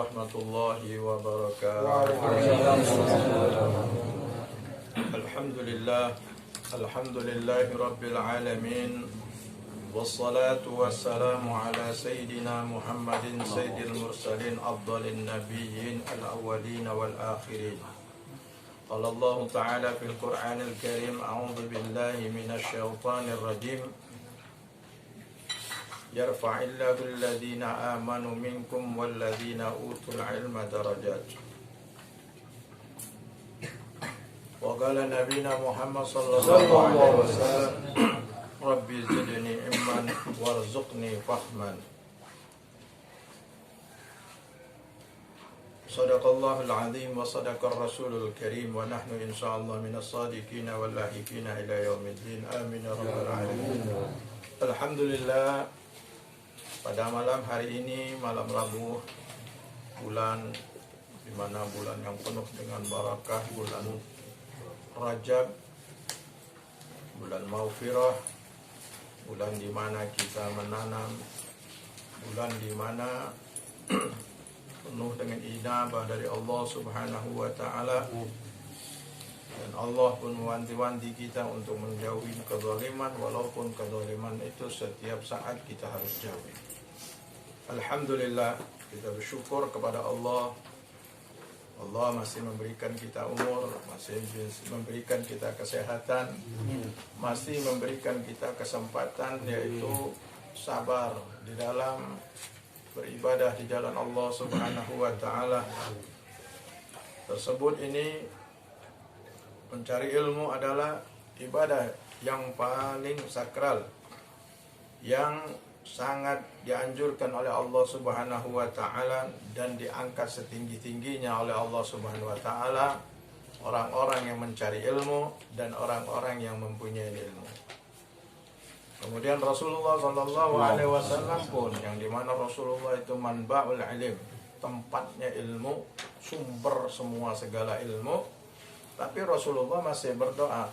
warahmatullahi wabarakatuh. Alhamdulillahi rabbil alamin. Wassalatu wassalamu ala sayyidina Muhammadin sayyidil mursalin afdalin nabiyyin al-awwalin wal akhirin. Qala Allah Ta'ala fil Qur'anil Karim, a'udzu billahi minasy syaithanir rajim. Yarfa'illahu alladhina amanu minkum walladhina utul ilma darajat. Wa qala nabiyuna Muhammad sallallahu alaihi wasallam, Rabbi zidni ilman warzuqni fahman. Sadaqallahul azim wa sadaqar rasulul karim wa nahnu insyaallah minas sadiqina wal lahiqina ila yaumiddin. Amin ya rabbal alamin. Alhamdulillah, pada malam hari ini, malam Rabu, bulan di mana bulan yang penuh dengan barakah, bulan Rajab, bulan Maghfirah, bulan di mana kita menanam, bulan di mana penuh dengan inabah dari Allah Subhanahu wa Ta'ala, dan Allah pun mewanti-wanti kita untuk menjauhi kezaliman, walaupun kezaliman itu setiap saat kita harus jauhi. Alhamdulillah, kita bersyukur kepada Allah. Allah masih memberikan kita umur, masih memberikan kita kesehatan, masih memberikan kita kesempatan, yaitu sabar di dalam beribadah di jalan Allah Subhanahu wa Ta'ala. Tersebut ini, mencari ilmu adalah ibadah yang paling sakral, yang sangat dianjurkan oleh Allah Subhanahu wa Ta'ala dan diangkat setinggi-tingginya oleh Allah Subhanahu wa Ta'ala orang-orang yang mencari ilmu dan orang-orang yang mempunyai ilmu. Kemudian Rasulullah sallallahu alaihi wasallam pun, yang dimana Rasulullah itu manba'ul ilim, tempatnya ilmu, sumber semua segala ilmu. Tapi Rasulullah masih berdoa,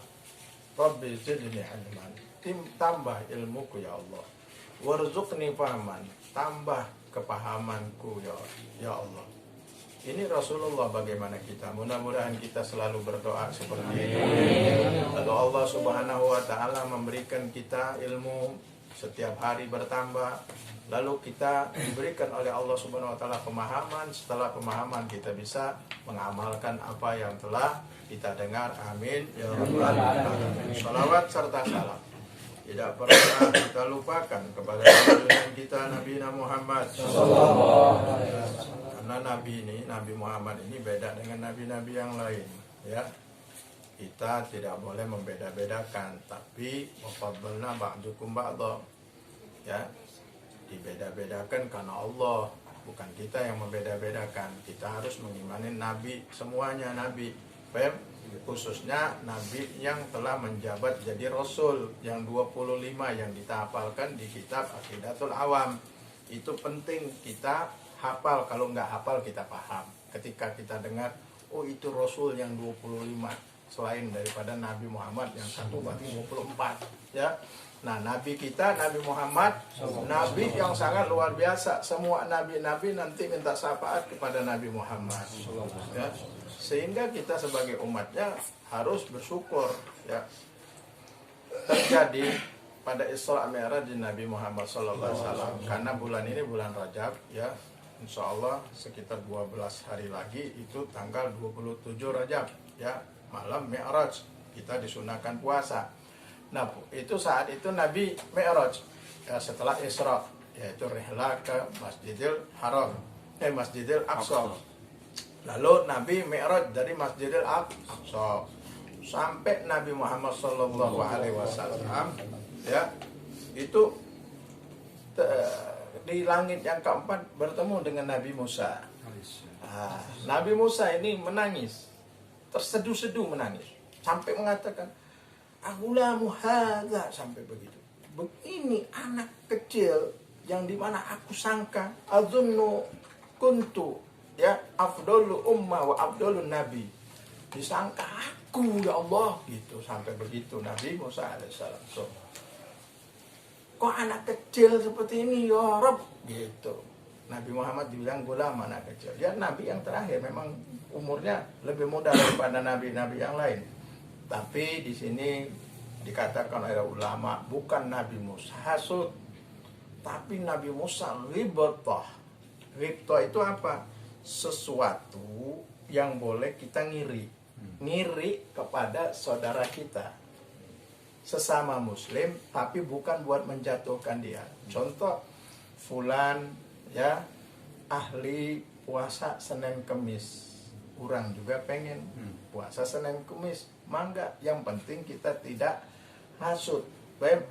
Rabbi zidni ilman, tambah ilmuku ya Allah. Warzuqni fahman, tambah kepahamanku ya Allah. Ini Rasulullah, bagaimana kita? Mudah-mudahan kita selalu berdoa seperti ini. Lalu Allah Subhanahu wa Ta'ala memberikan kita ilmu setiap hari bertambah. Lalu kita diberikan oleh Allah Subhanahu wa Ta'ala pemahaman. Setelah pemahaman kita bisa mengamalkan apa yang telah kita dengar. Amin ya rabbal alamin. Shalawat serta salam tidak pernah kita lupakan kepada junjungan kita Nabi Muhammad sallallahu alaihi wasallam. Karena Nabi ini, Nabi Muhammad ini beda dengan nabi-nabi yang lain, ya. Kita tidak boleh membeda-bedakan, tapi wafaddalna ba'dukum ba'dha, ya. Dibeda-bedakan karena Allah, bukan kita yang membeda-bedakan. Kita harus mengimani nabi, semuanya nabi. Khususnya nabi yang telah menjabat jadi rasul, yang 25 yang kita hafalkan di kitab Aqidatul Awam. Itu penting kita hafal, kalau nggak hafal kita paham. Ketika kita dengar, oh itu rasul yang 25, selain daripada Nabi Muhammad yang satu berarti 24, ya. Nah, nabi kita Nabi Muhammad, nabi yang sangat luar biasa. Semua nabi-nabi nanti minta syafaat kepada Nabi Muhammad, ya. Sehingga kita sebagai umatnya harus bersyukur, ya. Terjadi pada Isra Mi'raj di Nabi Muhammad sallallahu alaihi wasallam, karena bulan ini bulan Rajab, ya. Insyaallah sekitar 12 hari lagi itu tanggal 27 Rajab, ya, malam Mi'raj. Kita disunahkan puasa. Nah, itu saat itu Nabi Mi'raj, ya, setelah Isra, yaitu rihlah ke Masjidil Haram, Masjidil Aqsa. Lalu Nabi Mi'raj dari Masjidil Aqsa sampai Nabi Muhammad sallallahu alaihi wasallam, ya, itu di langit yang keempat bertemu dengan Nabi Musa. Nah, Nabi Musa ini menangis, terseduh-seduh menangis, sampai mengatakan, "Agulamu hadza," sampai begitu. Begini anak kecil yang dimana aku sangka, azunnu kuntu, ya, afdalul ummah wa afdalun nabi, disangka aku ya Allah, gitu, sampai begitu Nabi Musa alaihissalam. Kok anak kecil seperti ini ya Rabb, gitu. Nabi Muhammad dibilang gulam, anak kecil. Dia nabi yang terakhir, memang umurnya lebih muda daripada nabi-nabi yang lain. Tapi di sini dikatakan oleh ulama, bukan Nabi Musa hasud, tapi Nabi Musa ghibtah. Ghibtah itu apa? Sesuatu yang boleh kita ngiri. Ngiri kepada saudara kita, sesama muslim, tapi bukan buat menjatuhkan dia. Contoh, fulan ya ahli puasa Senin Kemis, orang juga pengen puasa Senin Kemis, mangga, yang penting kita tidak hasud. Baik,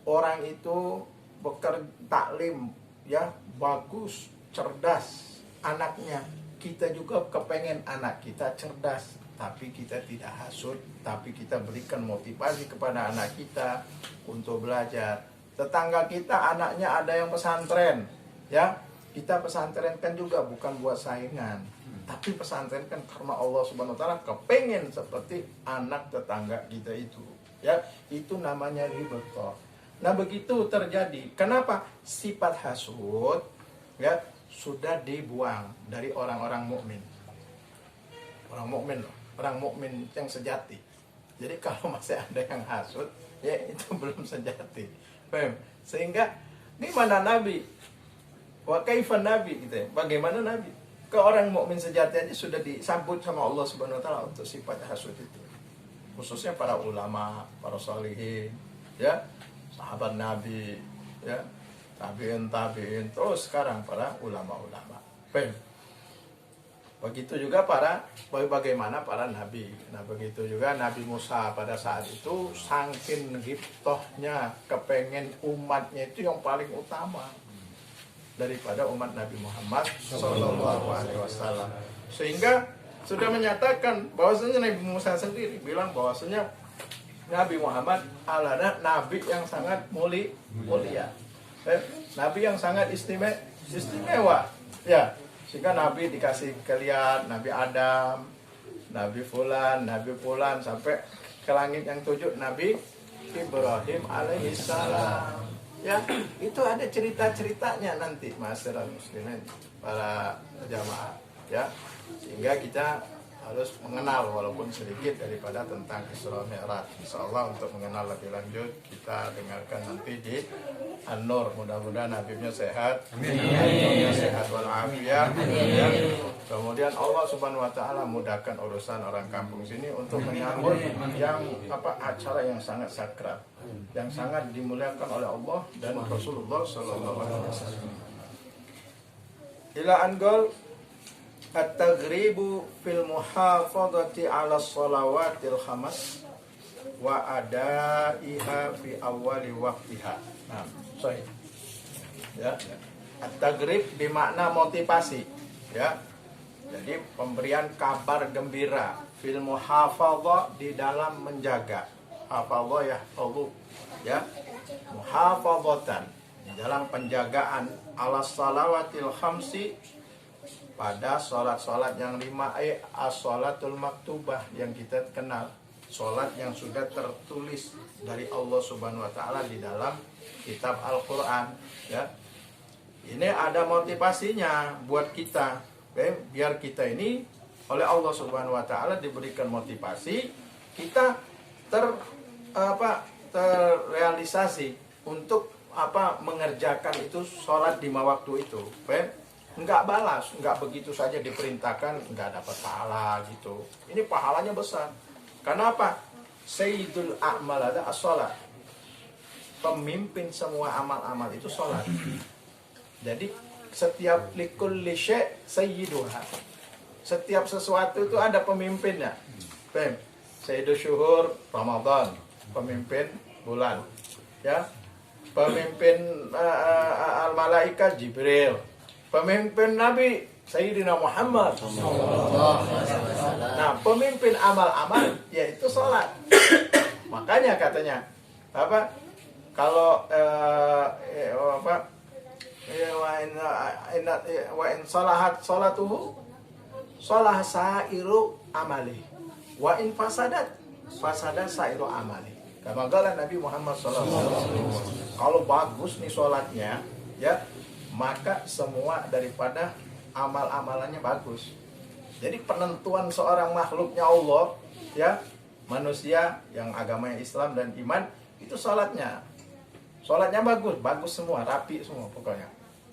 orang itu bekerja taklim ya bagus, cerdas anaknya, kita juga kepengen anak kita cerdas, tapi kita tidak hasud, tapi kita berikan motivasi kepada anak kita untuk belajar. Tetangga kita anaknya ada yang pesantren, ya kita pesantrenkan juga bukan buat saingan, tapi pesantrenkan karena Allah Subhanahu Wa Taala kepengen seperti anak tetangga kita itu, ya itu namanya ghibtah. Nah begitu terjadi, kenapa sifat hasud ya sudah dibuang dari orang-orang mukmin, orang mukmin loh. Orang mukmin yang sejati. Jadi kalau masih ada yang hasud, ya itu belum sejati. Sehingga ini mana Nabi? Wa kaifan Nabi gitu ya. Bagaimana Nabi? Ke orang mukmin sejati aja sudah disambut sama Allah Subhanahu Wa Taala untuk sifat hasud itu. Khususnya para ulama, para sholihin, ya, sahabat Nabi, ya, tabiin, terus sekarang para ulama-ulama. Begitu juga bagaimana para nabi. Nah begitu juga Nabi Musa pada saat itu saking ghibtahnya, kepengen umatnya itu yang paling utama daripada umat Nabi Muhammad SAW. Sehingga sudah menyatakan bahwasanya Nabi Musa sendiri bilang bahwasanya Nabi Muhammad adalah nabi yang sangat mulia, nabi yang sangat istimewa, ya. Sehingga Nabi dikasih kelihat, Nabi Adam, Nabi Fulan, sampai ke langit yang 7, Nabi Ibrahim alaihissalam. Ya, itu ada cerita-ceritanya nanti, masyarakat muslimin, para jamaah. Ya, sehingga kita harus mengenal walaupun sedikit daripada tentang Isra Mi'raj. Insyaallah untuk mengenal lebih lanjut kita dengarkan nanti di An-Nur. Mudah-mudahan Habibnya sehat, Habibnya sehat walafiat. Ya. Kemudian Allah Subhanahu Wa Taala mudahkan urusan orang kampung sini untuk menyambut yang acara yang sangat sakral, yang sangat dimuliakan oleh Allah dan Rasulullah Sallallahu Alaihi Wasallam. Ila Angol at-taghribu fil muhafadhati 'ala shalawatil khamas wa adaiha fi awwali waqtiha. Nah, sorry. Ya. At-taghrib bermakna motivasi, ya. Jadi pemberian kabar gembira fil muhafadhah di dalam menjaga. Hafadhah ya Allah, ya. Muhafadhatan di dalam penjagaan 'ala shalawatil khamsi pada sholat-sholat yang 5 as-sholatul maktubah yang kita kenal, sholat yang sudah tertulis dari Allah Subhanahu Wa Taala di dalam kitab Al-Quran, ya. Ini ada motivasinya buat kita, biar kita ini oleh Allah Subhanahu Wa Taala diberikan motivasi, kita terrealisasi untuk mengerjakan itu sholat 5 waktu itu, enggak balas, enggak begitu saja diperintahkan, enggak dapat pahala gitu. Ini pahalanya besar. Karena apa? Sayyidul a'mal ada as-sholat. Pemimpin semua amal-amal itu sholat. Jadi setiap likulli syai' sayyiduha. Setiap sesuatu itu ada pemimpinnya. Sayyidul syuhur Ramadan, pemimpin bulan. Ya. Pemimpin al-malaikat Jibril. Pemimpin Nabi Sayyidina Muhammad. Nah, pemimpin amal-amal yaitu sholat. Makanya katanya kalau wa in salahat salatuhu salah sairu amali wa in fasadat sairu amali. Kama qala Nabi Muhammad SAW. Kalau bagus nih sholatnya, ya, maka semua daripada amal-amalannya bagus. Jadi penentuan seorang makhluknya Allah, ya, manusia yang agamanya Islam dan iman, itu sholatnya. Sholatnya bagus semua, rapi semua pokoknya.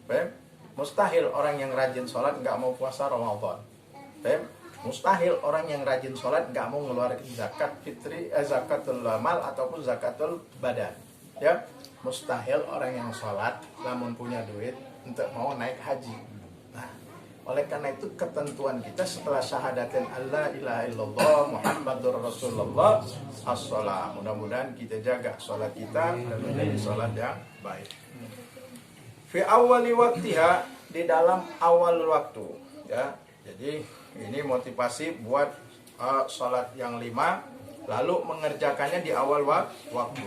Baik? Mustahil orang yang rajin sholat nggak mau puasa Ramadan. Baik? Mustahil orang yang rajin sholat nggak mau ngeluarin zakat fitri, zakatul mal ataupun zakatul badan. Ya, mustahil orang yang sholat namun punya duit untuk mau naik haji. Nah, oleh karena itu ketentuan kita setelah syahadatin Allah ilaha illallah Muhammadur Rasulullah as-shalah. Mudah-mudahan kita jaga sholat kita dan menjadi sholat yang baik. Fi awali waktiha, di dalam awal waktu, ya. Jadi ini motivasi buat sholat yang 5, lalu mengerjakannya di awal waktu.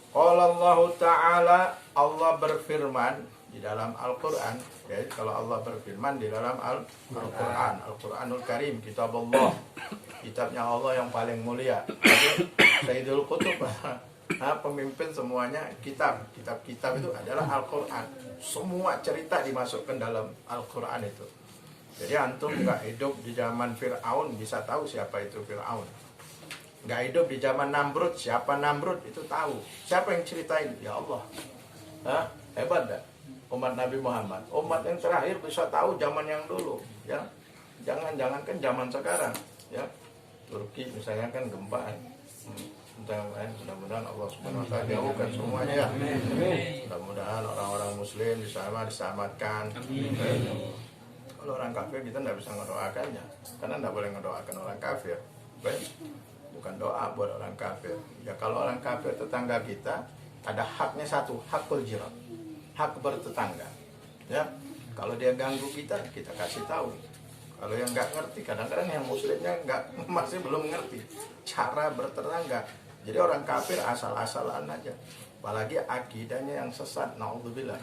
Qala Allah Ta'ala, Allah berfirman di dalam Al-Quran. Ya, kalau Allah berfirman di dalam Al-Quran, Al-Quranul Karim, kitab Allah, kitabnya Allah yang paling mulia. Jadi Sayyidul Qutub, pemimpin semuanya kitab itu adalah Al-Quran. Semua cerita dimasukkan dalam Al-Quran itu. Jadi antum nggak hidup di zaman Fir'aun bisa tahu siapa itu Fir'aun. Nggak hidup di zaman Namrud, siapa Namrud itu tahu. Siapa yang ceritain? Ya Allah. Hebat dah umat Nabi Muhammad. Umat yang terakhir bisa tahu zaman yang dulu, ya. Jangan-jangan kan zaman sekarang, ya. Turki misalnya kan gempa. Mudah-mudahan Allah Subhanahu wa taala jauhkan semuanya, ya. Mudah-mudahan orang-orang muslim diselamatkan. Kalau orang kafir kita tidak bisa ngedoakannya, karena tidak boleh ngedoakan orang kafir. Baik? Bukan doa buat orang kafir. Ya kalau orang kafir tetangga kita ada haknya satu, hakul jirat, hak bertetangga. Ya, kalau dia ganggu kita kasih tahu. Kalau yang nggak ngerti, kadang-kadang yang muslimnya masih belum ngerti cara bertetangga. Jadi orang kafir asal-asalan aja. Apalagi akidahnya yang sesat, naudzubillah.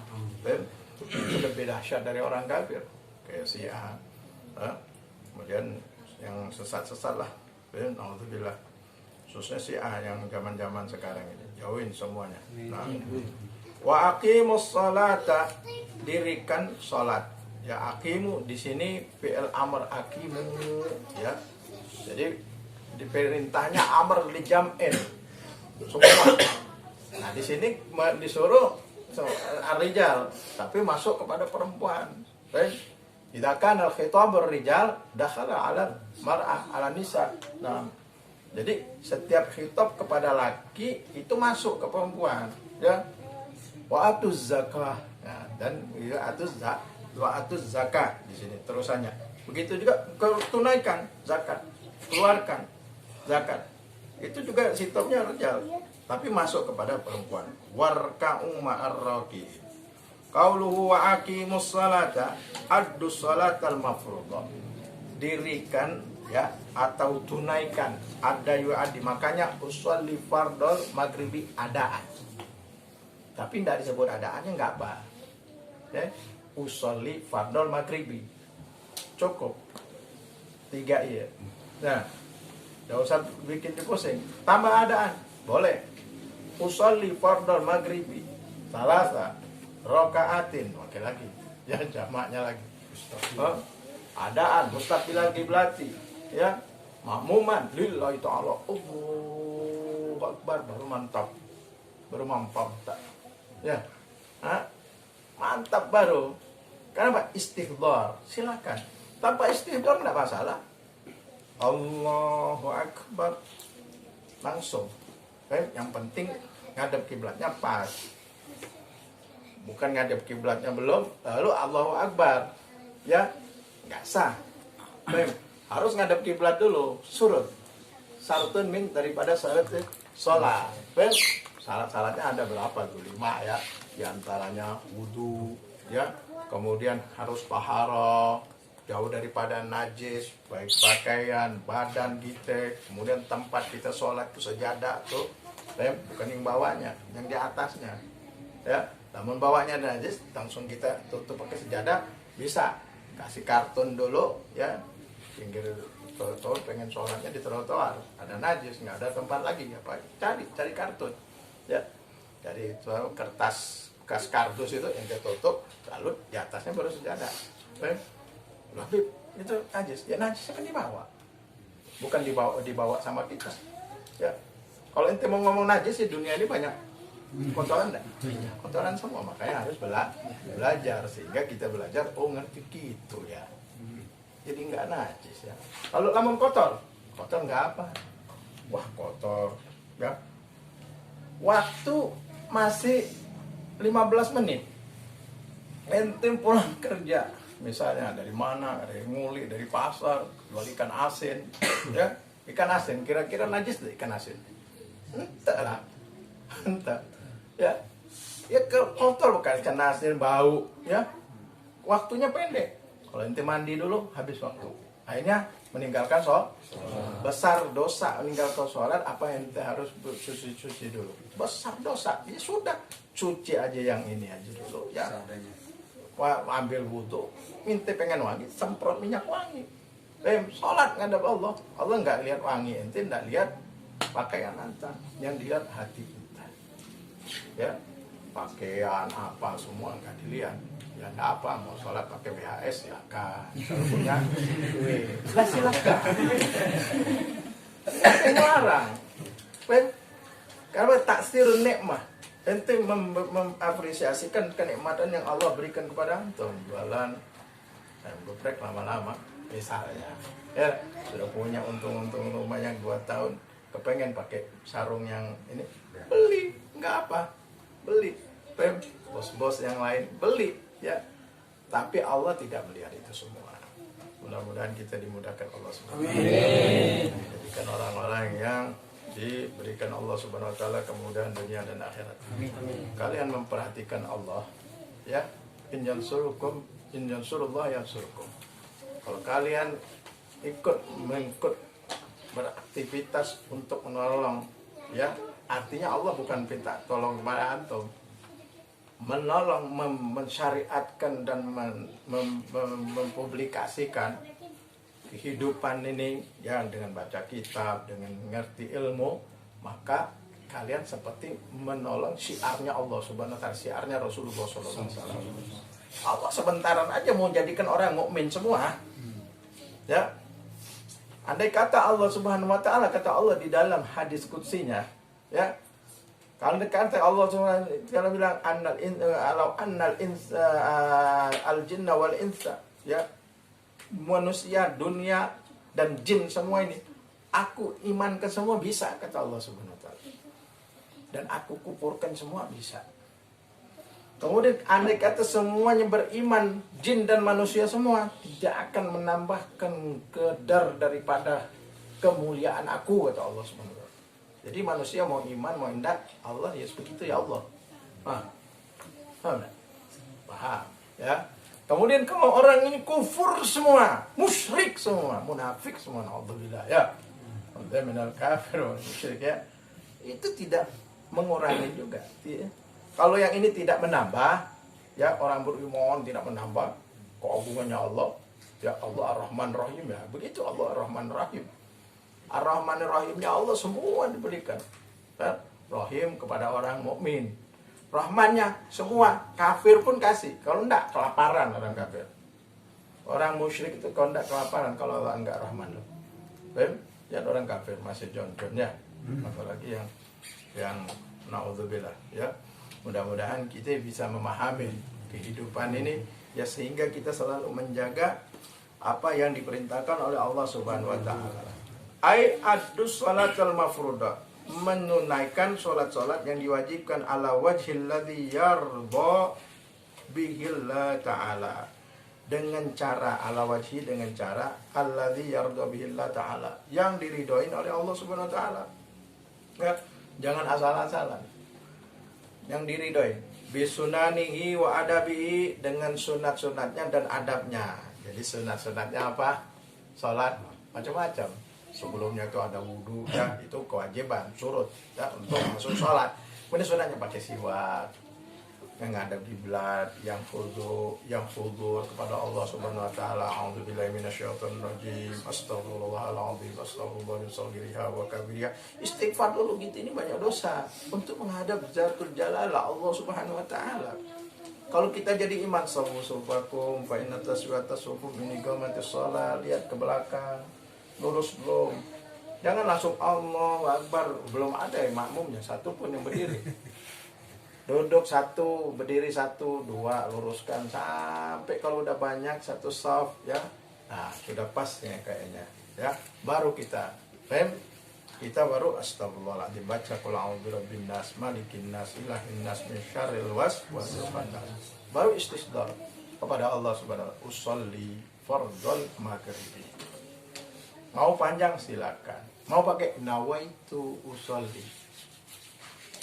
Itu lebih dahsyat dari orang kafir. Kayak Syiah, kemudian yang sesat-sesat lah, naudzubillah, khususnya Syiah yang zaman-zaman sekarang ini, jauhin semuanya. Nah, wa aqimus sholata, dirikan sholat. Ya, aqimu di sini fi'il amr aqimu, ya. Jadi diperintahnya amr li jam'in semua. Nah, di sini disuruh ar-rijal, tapi masuk kepada perempuan. Baik. Idza kana al-khitabur rijal dakhala 'ala mar'ah 'ala nisa. Nah, jadi setiap khitab kepada laki itu masuk ke perempuan, ya. Wa atuz zakah. Nah, dan ya atuz zakah di sini terusannya. Begitu juga tunaikan zakat, keluarkan zakat. Itu juga khitabnya rijal, tapi masuk kepada perempuan. Warka'u ma'ar raki'in. Qauluhu wa aqimus salata addus salatal mafruḍah. Dirikan, ya, atau tunaikan, ada yu'adi, makanya usolli fardol maghribi adaan. Tapi tidak disebut adaannya nggak apa. Ya, usolli fardol maghribi cukup 3 iya. Nah, nggak usah bikin pusing. Tambah adaan boleh. Usolli fardol maghribi salasa rokaatin, oke lagi, ya jamaknya lagi. Adaan mustaqbilal kiblati, ya, makmuman lillahi ta'ala. Allahu akbar, baru mantap, baru mampap, ya, mantap baru. Karena istighfar, silakan. Tanpa istighfar tidak masalah. Allahu akbar, langsung. Yang penting ngadep kiblatnya pas. Bukan ngadep kiblatnya belum, lalu Allahu Akbar, ya, nggak sah. Harus ngadep kiblat dulu, surut. Syartun min daripada syarat sholat. Syarat-syaratnya ada berapa tuh? 5, ya. Di antaranya wudu, ya. Kemudian harus taharah, jauh daripada najis, baik pakaian, badan kita. Kemudian tempat kita sholat itu sejadah tuh, bukan yang bawahnya, yang di atasnya, ya. Namun bawahnya najis, langsung kita tutup pakai sejadah, bisa. Kasih kartun dulu, ya. Pinggir trotoar, pengen sholatnya di trotoar, ada najis, nggak ada tempat lagi, apa? Cari kartun, ya. Cari kertas bekas kardus itu yang ketutup, lalu di atasnya baru sejadah. Habib, itu najis. Ya najis kan dibawa, bukan dibawa sama kita. Ya, kalau ente mau ngomong najis, di dunia ini banyak kotoran, kotoran semua. Makanya harus belajar sehingga kita belajar. Oh ngerti gitu ya. Jadi nggak najis ya. Kalau lamun kotor nggak apa. Wah kotor, ya. Waktu masih 15 menit, ente pulang kerja, misalnya dari mana, dari Nguli, dari pasar, jual ikan asin, ya, ikan asin, kira-kira najis deh ikan asin? Entah lah, entah, ya, kotor bukan ikan asin, bau, ya, waktunya pendek. Kalau ente mandi dulu, habis waktu, akhirnya meninggalkan sholat. Besar dosa meninggalkan sholat. Apa yang ente harus cuci dulu? Besar dosa. Ya sudah, cuci aja yang ini aja dulu. Ya, ambil wudhu, minta pengen wangi, semprot minyak wangi. Sholat ngadap Allah. Allah nggak lihat wangi ente, nggak lihat pakaian ente, yang dilihat hati ente. Ya, pakaian apa semua nggak dilihat. Ya nggak apa, mau sholat pakai VHS silakan, kalau punya duit silakan. Ente ngelarang, karena taksir nikmah, ente mengapresiasikan kenikmatan yang Allah berikan kepada antum. Jualan geprek lama-lama misalnya, ya sudah punya untung rumahnya 2 tahun, kepengen pakai sarung yang ini, beli, nggak apa, beli. Bos-bos yang lain beli. Ya, tapi Allah tidak melihat itu semua. Mudah-mudahan kita dimudahkan Allah Subhanahu wa taala. Jadikan orang-orang yang diberikan Allah Subhanahu wa taala kemudahan dunia dan akhirat. Kalian memperhatikan Allah, ya. In yansurullah yansurkum. Kalau kalian ikut beraktivitas untuk menolong, ya, artinya Allah bukan minta tolong kepada antum. Menolong, mensyariatkan dan mempublikasikan kehidupan ini ya, dengan baca kitab, dengan mengerti ilmu, maka kalian seperti menolong syiarnya Allah Subhanahu wa taala, syiarnya Rasulullah sallallahu alaihi wasallam. Allah sebentaran aja mau jadikan orang mukmin semua. Ya. Andai kata Allah Subhanahu wa taala, kata Allah di dalam hadis qudsinya, ya, kalau kata Allah SWT bilang al jinna wal insa, ya, manusia, dunia dan jin semua ini, aku imankan semua bisa, kata Allah Subhanahu wa taala. Dan aku kufurkan semua bisa. Kemudian andai kata semuanya beriman, jin dan manusia semua, tidak akan menambahkan kadar daripada kemuliaan aku, kata Allah Subhanahu wa taala. Jadi manusia mau iman, mau indah, Allah ya begitu ya Allah. Paham? Ya. Kemudian kalau orang ini kufur semua, musyrik semua, munafik semua, naudzubillah ya. Ada minal kafir wal musyrik ya. Itu tidak mengurangi juga. Ya. Kalau yang ini tidak menambah, ya, orang beriman tidak menambah keagungannya Allah. Ya Allah Ar-Rahman Rahim, ya. Begitu Allah Ar-Rahman Rahim. Ar-Rahman Rahimnya Allah semua diberikan. Ya, Rahim kepada orang mukmin. Rahmannya semua, kafir pun kasih. Kalau enggak, kelaparan orang kafir. Orang musyrik itu kalau enggak kelaparan, kalau Allah enggak Rahman loh. Ya orang kafir masih jonjonnya. Apalagi yang naudzubillah, ya. Mudah-mudahan kita bisa memahami kehidupan ini, ya, sehingga kita selalu menjaga apa yang diperintahkan oleh Allah Subhanahu wa taala. Ai adus salatul mafruḍah, menunaikan salat-salat yang diwajibkan ala wajhil ladzi yardha bihillah ta'ala, dengan cara ala wajhi, dengan cara alladzi yardha bihillah ta'ala, yang diridhoin oleh Allah Subhanahu wa taala. Ya, jangan asal-asalan. Yang diridhoi bisunanihi wa adabihi, dengan sunat-sunatnya dan adabnya. Jadi sunat-sunatnya apa? Salat macam-macam. Sebelumnya itu ada wudhu, ya, itu kewajiban surut, ya, untuk masuk sholat. Kemudian sunatnya pakai siwak, menghadap kiblat, yang khudu kepada Allah Subhanahu wa taala. A'udzubillahi minasyaitonir rajim. Astagfirullahaladzim, astagfirullahaladzim wa kabiriha. Istighfar dulu gitu, ini banyak dosa untuk menghadap Zatul Jalalah Allah Subhanahu wa taala. Kalau kita jadi iman sufakum fa inna taswata sufum ini gamatis shalah, lihat ke belakang, lurus belum. Jangan langsung Allahu Akbar, belum ada yang makmumnya satu pun yang berdiri. Duduk satu, berdiri satu, dua, luruskan sampai kalau udah banyak satu saf ya. Nah, sudah pas ya kayaknya. Ya, baru kita kita baru astagfirullahaladzim, baca qul a'udzu birabbin nas, malikin nas, ilahin nas, min syarril waswasil khannas. Baru istisdar kepada Allah Subhanahu wa taala. Usolli fardhal maghribi. Mau panjang silakan. Mau pakai nawaitu usolli.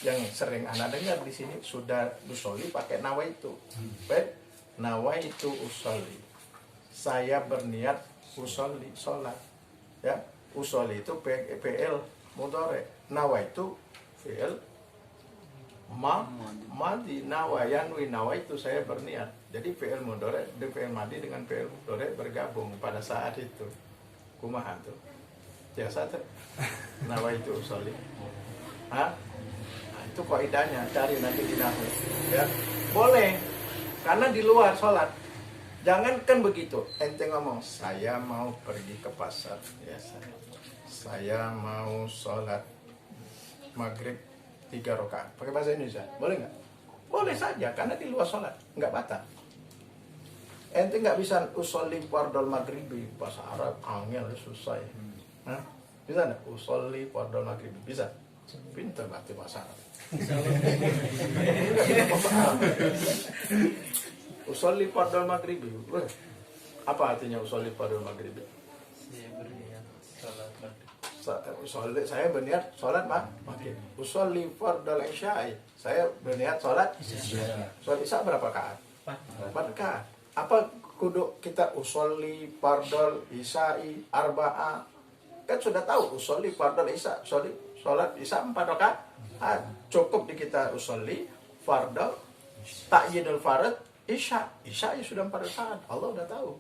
Yang sering anak dengar di sini sudah usolli pakai nawaitu. Baik, nawaitu usolli. Saya berniat usolli, sholat. Ya, usolli itu fi'il mudhari. Nawaitu fi'il madi. Nawayanwi nawaitu, saya berniat. Jadi fi'il mudhari dan fi'il madi dengan fi'il mudhari bergabung pada saat itu. Kumaha tuh? Biasa tuh. Nawaitu usolli. Hah? Itu kaidahnya, cari nanti di nahwu ya. Boleh, karena di luar sholat. Jangan kan begitu, ente ngomong saya mau pergi ke pasar ya, saya mau sholat maghrib 3 rakaat pakai bahasa Indonesia, boleh nggak? Boleh saja, karena di luar sholat, nggak batal. Ente nggak bisa usolli fardhal maghribi, bahasa Arab angel susah ya. Bisa nggak usolli fardhal maghribi? Bisa. Pintar berarti bahasa Arab. Usolli fardhal maghribi. Apa artinya usolli fardhal maghribi? Saya berniat sholat maghrib. Usolli fardhal isya'i. Saya berniat sholat isya. Sholat isya berapa rakaat? 4 rakaat. Apa kudu kita usolli fardhal isya'i arba'ah? Kan sudah tahu usolli fardhal isya, sholat isya 4 rakaat. Cukup di kita usolli fardhal ta'yidul fard isya. Isya ya sudah 4 rakaat. Allah udah tahu.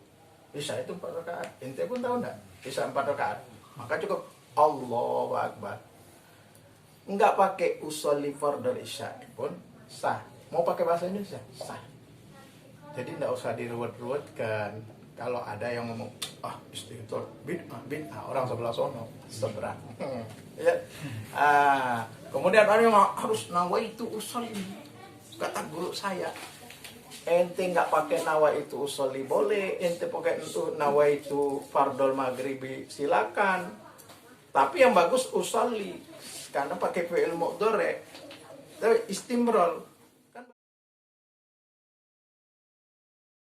Isya itu 4 rakaat. Ente pun tahu enggak? Isya 4 rakaat. Maka cukup Allahu Akbar. Enggak pakai usolli fardhal isya pun sah. Mau pakai bahasa Indonesia? Sah. Jadi enggak usah diruwet-ruwetkan. Kalau ada yang ngomong, istighfar bid'ah, orang sebelah sono seberang. Ya. Kemudian orang yang harus nawaitu usolli. Kata guru saya, ente nggak pakai nawaitu usolli boleh, ente pakai itu nawaitu fardhal maghribi silakan. Tapi yang bagus usolli, karena pakai fi'il mudhari. Tapi istimrol,